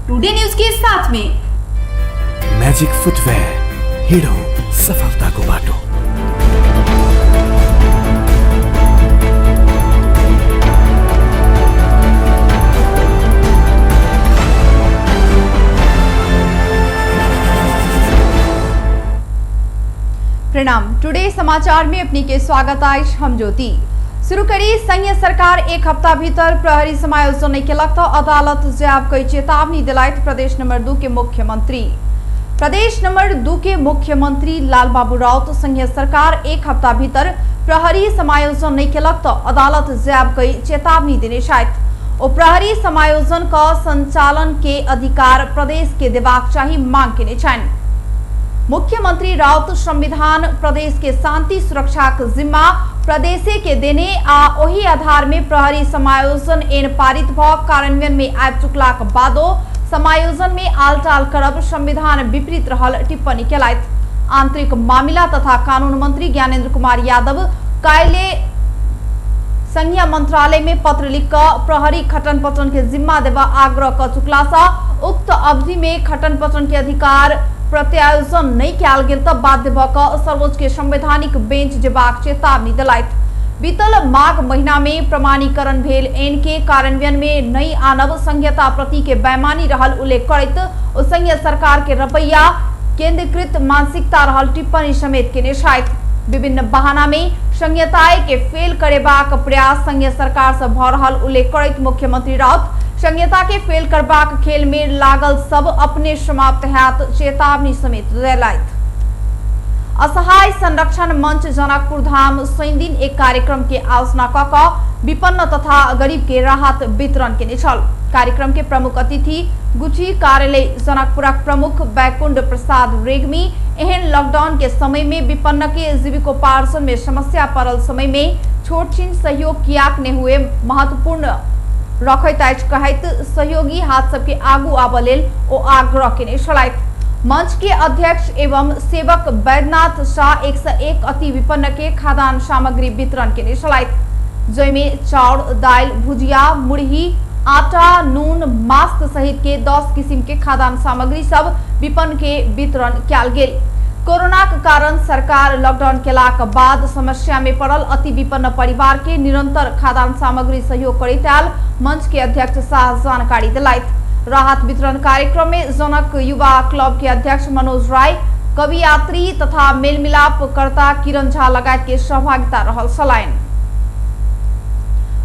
Today news के साथ में मैजिक फुटवेयर, हिड़ो सफलता को बाटो। प्रणाम। टुडे समाचार में अपनी के स्वागत आइश हम ज्योति। शुरू करी संघीय सरकार एक हफ्ता भीतर प्रहरी समायोजन नहीं के लगता अदालत जवाब कई चेतावनी दिलायत प्रदेश नंबर 2 के मुख्यमंत्री। प्रदेश नंबर 2 के मुख्यमंत्री लालबाबू राउत संघीय सरकार एक हफ्ता भीतर प्रहरी समायोजन नहीं के लगता अदालत जवाब कई चेतावनी देने शायद और प्रहरी समायोजन का संचालन के अधिकार प्रदेश के देवाक चाहिए मांग के निशान। मुख्यमंत्री राउत संविधान प्रदेश के शांति सुरक्षा का जिम्मा प्रदेशे के देने आ वही आधार में प्रहरी समायोजन एन पारित भ कार्यान्वयन में आ चुकला के बादो समायोजन में आलटाल करब संविधान विपरीत रहल टिप्पणी केलायत। आंतरिक मामला तथा कानून मंत्री ज्ञानेन्द्र कुमार यादव कायले संघीय मंत्रालय में पत्र लिखकर प्रहरी खटन पटन के जिम्मा देवा आग्रह कर चुकला सा उक्त अवधि में खटन पटन के अधिकार प्रत्यायोजन नहीं किया गेल तब बाध्य भकर सर्वोच्च के संवैधानिक बेंच जेबाक चेतावनी दिलायत। बीतल माघ महीना में प्रमाणीकरण भेल एन के कार्यान्वयन में नई आनव संघीयता प्रति के बेमानी रहल उल्लेख करत और संघीय सरकार के रवैया केंद्रीकृत मानसिकता रहल टिप्पणी समेत के निशायत। विभिन्न बहाना में संघीयताए के फेल करेबाक प्रयास संघीय सरकार से भ रहल उल्लेख करत मुख्यमंत्री राउत संघीयता के फेल करबाक खेल में लागल सब अपने समाप्त हैत चेतावनी समेत दिलायत। असहाय संरक्षण मंच जनकपुर धाम शनि दिन एक कार्यक्रम के आयोजना क विपन्न तथा गरीब के राहत वितरण के निछल। कार्यक्रम के प्रमुख अतिथि गुठी कार्यालय जनकपुरक प्रमुख बैकुंठ प्रसाद रेग्मी एहन लॉकडाउन के समय में विपन्न के जीविकोपार्जन में समस्या पड़ल समय में छोट छीन सहयोग कियाक ने हुए महत्वपूर्ण रखैत कहत सहयोगी हाथ सबके आगू आबलेल ओ आग्रह के छलायत। मंच के अध्यक्ष एवं सेवक बैद्यनाथ शाह 101 अति विपन्न के खाद्यान्न सामग्री वितरण के छलायत जैमें चाउर दाल भुजिया मुड़ही आटा नून मास्क सहित के 10 किस्म के खाद्यान्न सामग्री सब विपन्न के वितरण किया गेल। कोरोना के कारण सरकार लॉकडाउन केला के बाद समस्या में पड़ल अति विपन्न परिवार के निरंतर खाद्यान्न सामग्री सहयोग करिताल मंच के अध्यक्ष शाह जानकारी दिलायत। राहत वितरण कार्यक्रम में जनक युवा क्लब के अध्यक्ष मनोज राय कवि यात्री तथा मेलमिलाप कर्ता किरण झा लगायत के सहभागिता रहल सलायन।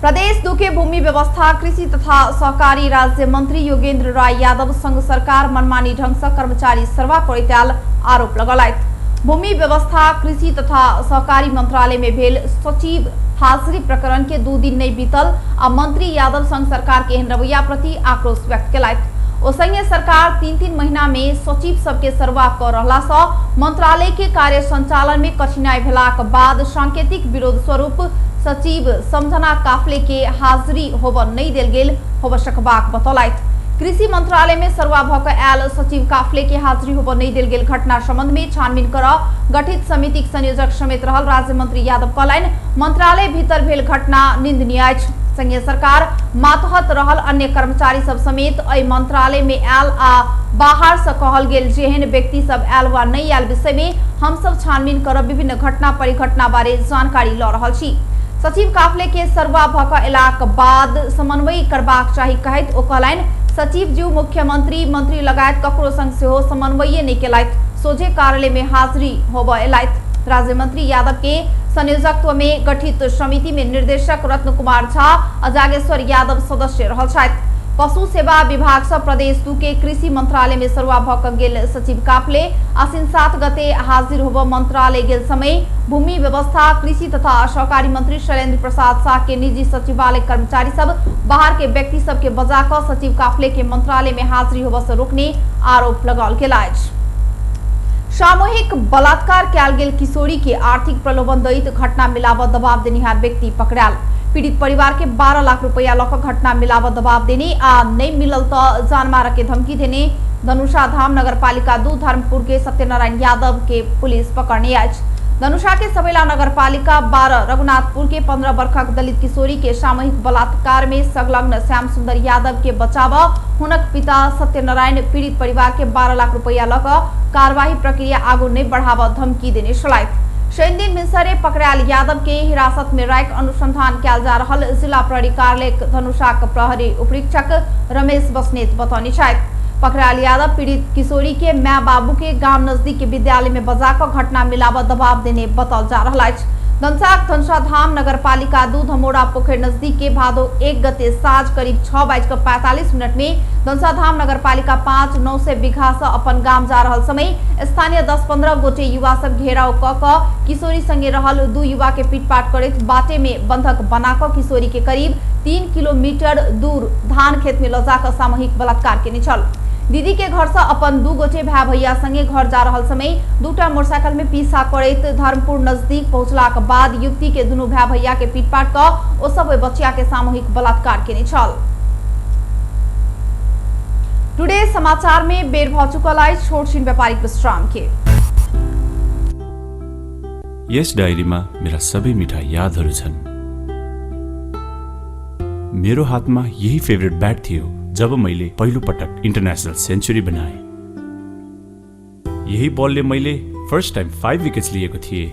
प्रदेश 2 के भूमि व्यवस्था कृषि तथा सहकारी राज्य मंत्री योगेंद्र राय यादव संघ सरकार मनमानी ढंग से कर्मचारी सर्वा करिताल आरोप लगायत। भूमि व्यवस्था कृषि तथा सहकारी मंत्रालय में भेल सचिव हाजिरी प्रकरण के 2 दिन नहीं बीतल आ मंत्री यादव संघ सरकार के रवैया प्रति आक्रोश व्यक्त केलायत। ओ संघीय सरकार 3-3 महीना में सचिव सबके सर्वा कर रहला सँ मंत्रालय के कार्य संचालन में कठिनाई भेला के बाद सांकेतिक विरोध स्वरूप सचिव समझना काफले के हाजिरी होब नहीं देल गेल होब सकबाक बतौलायत। कृषि मंत्रालय में सर्वा भक आयल सचिव काफले के हाजिरी होब नहीं देल गेल घटना संबंध में छानबीन कर गठित समिति संयोजक समेत रहल राज्य मंत्री यादव कहलैन मंत्रालय भीतर भेल घटना निंदनीय अछि। संघीय सरकार मातहत रहल अन्य कर्मचारी सब समेत अय मंत्रालय में आयल आ बाहर से कहल गेल जेहन व्यक्ति सब आयल वा नहीं आयल विषय में हम सब छानबीन कर विभिन्न घटना परिघटना बारे जानकारी ल रहल छी। सचिव काफले के सर्वा भक एलाक बाद समन्वय करबाक चाही कहत ओ कहलैन सचिव जी मुख्यमंत्री मंत्री लगायत ककरो संग सेहो समन्वय नहीं केलायत सोझे कार्यालय में हाजिरी होब एलायत। राज्य मंत्री यादव के संयोजकत्व में गठित समिति में निर्देशक रत्न कुमार झा आ जागेश्वर यादव सदस्य रहल छथि। पशु सेवा विभाग से प्रदेश 2 के कृषि मंत्रालय में सर्वा भक गेल सचिव काफले आसिन 7 गते हाजिर होब मंत्रालय गेल समय भूमि व्यवस्था कृषि तथा सहकारी मंत्री शैलेंद्र प्रसाद शाह के निजी सचिवालय कर्मचारी सब बाहर के व्यक्ति सब के बजा कर सचिव काफले के मंत्रालय में हाजिरी होब से रोकने आरोप लगाल गेल अछि। सामूहिक बलात्कार कयल गेल किशोरी के आर्थिक प्रलोभन दैत घटना मिलावट दबाव देनिहार व्यक्ति पकड़ायल। पीड़ित परिवार के 12 लाख रुपया लक घटना मिलावट दबाव देने आ नहीं मिलल तो जान मार के धमकी देने धनुषा धाम नगर पालिका 2 धर्मपुर के सत्यनारायण यादव के पुलिस पकड़ने आज। धनुषा के सबैला नगरपालिका 12 रघुनाथपुर के 15 वर्षक दलित किशोरी के सामूहिक बलात्कार में संलग्न श्याम सुंदर यादव के बचाव हुनक पिता सत्यनारायण पीड़ित परिवार के 12 लाख रुपया लग कार्यवाही प्रक्रिया आगू नहीं बढ़ावा धमकी देने सलाहित शनि दिन मिसरे पकड़ायल यादव के हिरासत में राख अनुसंधान किया जा रहा जिला प्रहरी कार्यालय धनुषा प्रहरी उपरीक्षक रमेश बस्नेत बतौनी शायद पकड़ायल यादव पीड़ित किशोरी के माँ बाबू के गांव नजदीक के विद्यालय में बजाकर घटना मिलाव दबाव देने बताल जा रहा है। धनुषा धाम नगरपालिका 2 धमोड़ा पोखर नजदीक के भादो 1 गते साँझ करीब 6:45 में धनुषा धाम नगरपालिका 5-9 से बीघा से अपन गांव जा रहा समय स्थानीय 10-15 गोटे युवा सब घेराव क किशोरी संगे रहल 2 युवा के पीटपाट करत बाटे में बंधक बनाकर किशोरी के करीब 3 किलोमीटर दूर धान खेत में लजाकर सामूहिक बलात्कार के निचल दीदी के घर से अपन 2 गोटे भाई भैया संगे घर जा रहा समय 2टा मोटरसाइकिल में पीछा करत धर्मपुर नजदीक पहुंचला के बाद युवती के दोनों भाई भैया के पीटपाट कर ओ सब बच्चिया के सामूहिक बलात्कार के निचल। टुडे समाचार में बेर भ चुकल छोटछिन व्यापारिक विश्राम के यस डायरीमा मेरा सबै मिठा यादहरू छन्। मेरो हातमा यही फेभरेट ब्याट थियो जब मैले पहिलो पटक इन्टरनेशनल सेन्चुरी बनाए। यही बलले मैले फर्स्ट टाइम 5 विकेट्स लिएको थिए।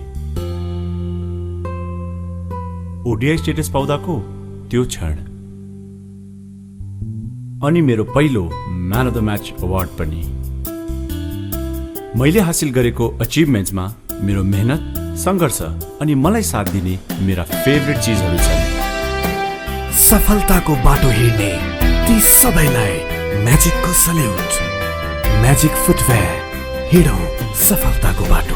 ओडीआई स्टेटस पाउँदाको त्यो क्षण अनि मेरो पहिलो man of the match award पनि। मैले हासिल गरेको अचिभमेन्ट्समा मेरो मेहनत संघर्ष अनि मलाई साथ दिने मेरा फेभरेट चीजहरू छन्। सफलताको बाटो हिँड्ने ती सबैलाई म्याजिकको सल्युट। म्याजिक फुटवेयर हिँडौँ सफलताको बाटो।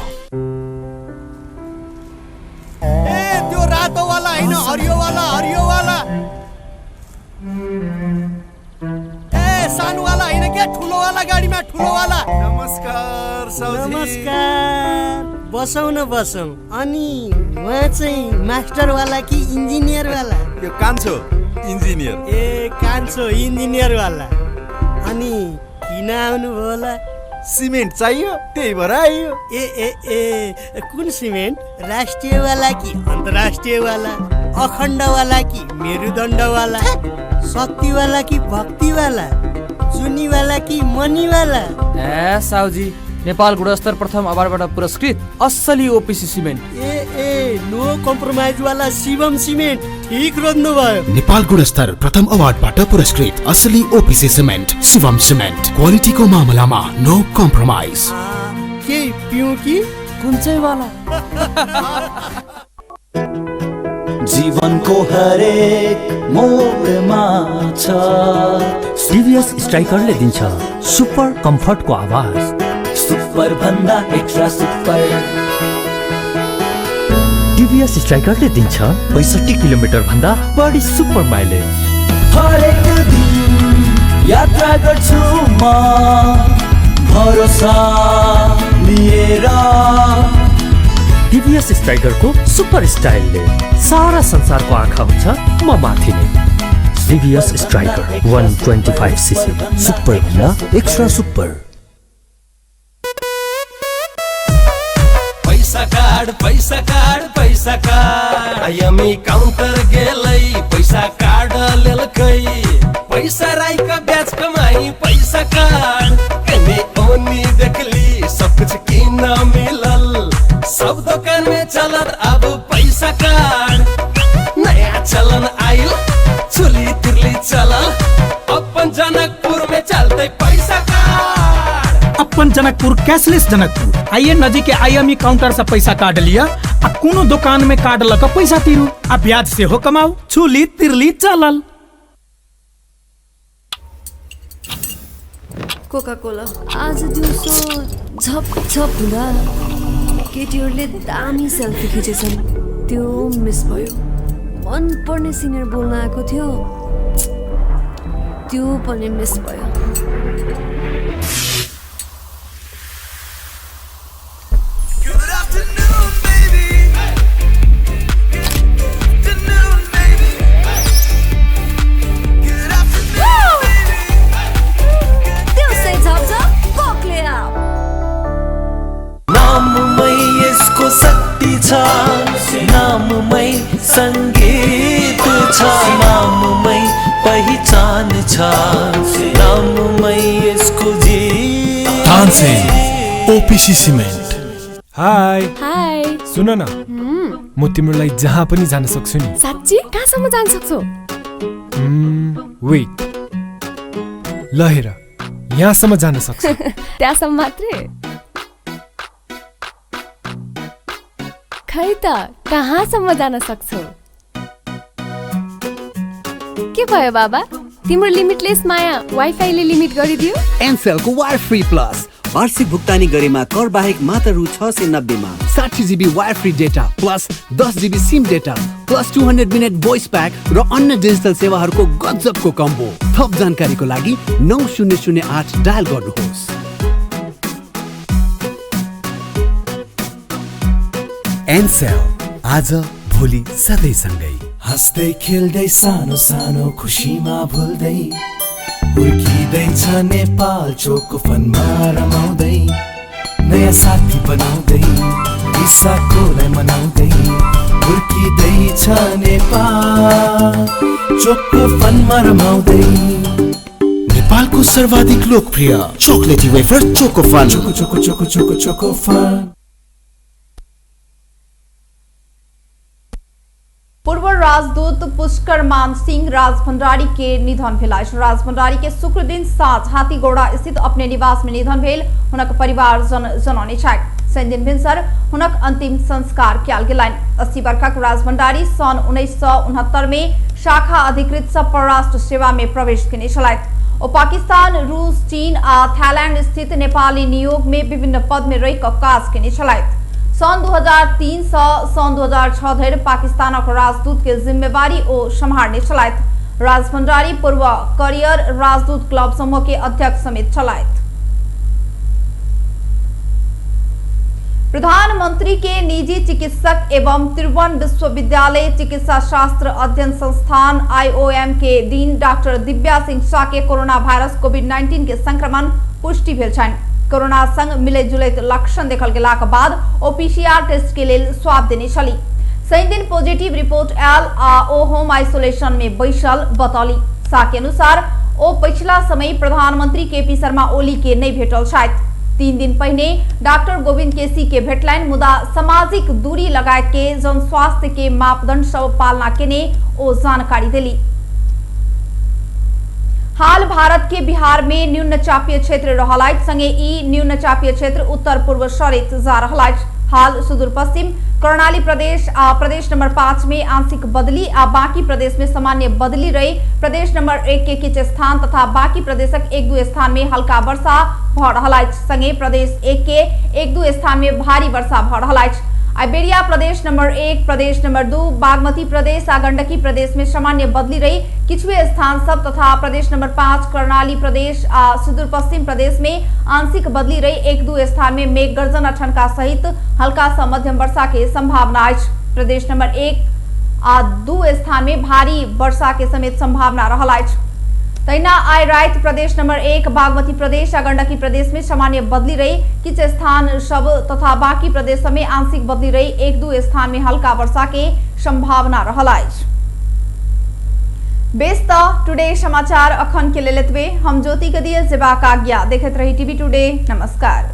ए त्यो रातो वाला हैन हरियो वाला ए सानो वाला हैन के ठुलो वाला गाडीमा ठुलो वाला। नमस्कार साउजी। नमस्कार बसौ न बसौ। अनि उहाँ चाहिँ मास्टर वाला कि इन्जिनियर वाला? यो कान्छो इन्जिनियर। ए कान्छो इन्जिनियर वाला। अनि किन आउनु भयो होला? सिमेन्ट चाहियो त्यही भएर आइयो। ए कुन सिमेन्ट? राष्ट्रिय वाला कि अन्तर्राष्ट्रिय वाला? अखण्ड वाला कि मेरुदण्ड वाला? शक्ति वाला कि भक्ति वाला? चुनी वाला कि मनी वाला? ए साउजी नेपाल गुणस्तर प्रथम अवार्डबाट पुरस्कृत असली ओपीसी सिमेन्ट। ए नो कम्प्रोमाइज वाला शिवम सिमेन्ट। ठीक रोज्नु भयो। नेपाल गुणस्तर प्रथम अवार्डबाट पुरस्कृत असली ओपीसी सिमेन्ट शिवम सिमेन्ट। क्वालिटीको मामलामा नो कम्प्रोमाइज। के पिउ कि कुन चाहिँ वाला? जीवनको हरेक मोडमा छ टिभीएस स्ट्राइकरले दिन्छ सुपर कम्फर्टको आवाज। सुपर भन्दा एक्स्ट्रा सुपर। टिभीएस स्ट्राइकरले दिन्छ 65 किलोमिटर भन्दा बढी सुपर माइलेज। हरेक दिन यात्रा गर्छु म भरोसा लिएर। टिभीएस स्ट्राइकरको सुपर स्टाइलले सारा संसारको आँखा हुन्छ म माथि नै। टिभीएस स्ट्राइकर 125 सीसी सुपर भन्दा एक्स्ट्रा सुपर। पैसा कार्ड आइएमई काउन्टर गेलै पैसा कार्ड लेलकै पैसा राइका ब्याज कमाई पैसा कार्ड कने ओनी देखली सब कुछ किन मिलल सब दुकान में चलत अब पैसा कार्ड। नया चलन आइल चुली तिरली चलल अपन जनकपुर में चलते पैसा कार्ड। अपन जनकपुर कैशलेस जनकपुर आइए नजीक के आईएमई काउंटर से पैसा काट लिया आ कोनो दुकान में कार्ड लगा पैसा तिरू आ ब्याज से हो कमाऊ छुली तिरली चलल। कोका कोला आज दिउँसो झप झप हुँदा केटीहरूले दामी सेल्फी खिचेछन्। त्यो मिस भयो। मन पर्ने सिनियर बोल्न आएको थियो त्यो पनि मिस भयो। नाममै यसको शक्ति सङ्गीत छ नाममै पहिचान छ नाममै यसको जीत तानसेन ओपीसी सिमेन्ट। हाई हाई सुन न म तिम्रो लागि जहाँ पनि जान सक्छु नि। साच्ची कहाँसम्म जान सक्छौ? वेट ल हेर यहाँसम्म जान सक्छु। त्यहाँसम्म मात्रै? खै त कहाँसम्म जान सक्छौ? के भयो बाबा, तिम्रो लिमिटलेस माया वाइफाईले लिमिट गरिदियो? एनसेलको वायर फ्री प्लस वार्षिक भुक्तानी गरेमा कर बाहेक मात्र रु 690 मा 60 GB wire free data plus 10 GB SIM data plus 200 minute voice pack र अन्य डिजिटल सेवाहरूको गजबको कम्बो। थप जानकारीको लागि 9008 डायल गर्नुहोस्। एनसेल आज भोलि सधैँ सँगै। हाँस्दै खेल्दै सानो सानो खुसीमा भुल्दै हुर्किँदैछ नेपाल चोको फनमा रमाउँदै नयाँ साथी बनाउँदै विशाखोलाई मनाउँदै हुर्किँदैछ नेपाल चोको फनमा रमाउँदै। नेपालको सर्वाधिक लोकप्रिय chocolatey wafer choco fun. Choco choco choco choco choco fun. पूर्व राजदूत पुष्कर मान सिंह राजभंडारी के निधन भेल। राजभंडारी के शुक्र दिन साँझ हाथीगौड़ा स्थित अपने निवास में निधन भेल। हुनक परिवार जनौने शनि दिन भिनसर हुनक अंतिम संस्कार कयल गेलनि। 80 वर्षक राजभंडारी सन् 1969 में शाखा अधिकृत सब परराष्ट्र सेवा में प्रवेश केने छलथि। ओ पाकिस्तान, रूस, चीन आ थाईलैंड स्थित नेपाली नियोग में विभिन्न पद में रहि काज केने छलथि। सन् 2003 से सन् 2006 धरि पाकिस्तानक राजदूत के जिम्मेवारी ओ सम्हारने छलथि। राजभंडारी पूर्व करियर राजदूत क्लब समूह के अध्यक्ष समेत छलथि। प्रधानमंत्री के निजी चिकित्सक एवं त्रिभुवन विश्वविद्यालय चिकित्सा शास्त्र अध्ययन संस्थान IOM के दिन डॉक्टर दिव्या सिंह शाह के कोरोना वायरस कोविड-19 के संक्रमण पुष्टि भेल छन्। कोरोना संग मिलैत जुलैत लक्षण देखल गेलाक बाद ओ PCR टेस्ट के लेल स्वाब देने छली। शनि दिन पॉजिटिव रिपोर्ट आयल आ ओ होम आइसोलेशन में बैसल बतौली। शाह के अनुसार ओ पिछला समय प्रधानमंत्री KP शर्मा ओली के नहीं भेटल छथि। 3 दिन पहिने डॉक्टर गोविंद केसी के भेटलनि, मुदा सामाजिक दूरी लगायत के जन स्वास्थ्य के मापदंड सब पालना केने ओ जानकारी देली। हाल भारत के बिहार में न्यून चापीय क्षेत्र रहलाइत संगे ई न्यून चापीय क्षेत्र उत्तर पूर्व सरित जा रहलाइत। हाल सुदूर पश्चिम कर्णाली प्रदेश आ प्रदेश नंबर 5 में आंशिक बदली आ बाकी प्रदेश में सामान्य बदली रही। प्रदेश नंबर 1 के किछ स्थान तथा बाकी प्रदेशक 1-2 स्थान में हल्का वर्षा भ रहलाइत संगे प्रदेश 1 के 1-2 स्थान में भारी वर्षा भ रहलाइत। आइबेरिया प्रदेश नंबर 1, प्रदेश नंबर 2, बागमती प्रदेश आ गंडकी प्रदेश में सामान्य बदली रही। किछुए स्थान सब तथा प्रदेश नंबर 5 कर्णाली प्रदेश आ सुदूर पश्चिम प्रदेश में आंशिक बदली रही। 1-2 स्थान में मेघ गर्जन ठनका सहित हल्का से मध्यम वर्षा के संभावना है। प्रदेश नंबर 1 आ 2 स्थान में भारी वर्षा के समेत संभावना रहल। तैना आइ रात प्रदेश नंबर 1, बागमती प्रदेश आ गंडकी प्रदेश में सामान्य बदली रही। किछ स्थान सब तथा बाकी प्रदेश में आंशिक बदली रही। 1-2 स्थान में हल्का वर्षा के संभावना रहल। बेस टुडे समाचार अखन के लेल एतबे। हम ज्योति के दिए जेबाक आज्ञा। देखैत रही टीवी टुडे। नमस्कार।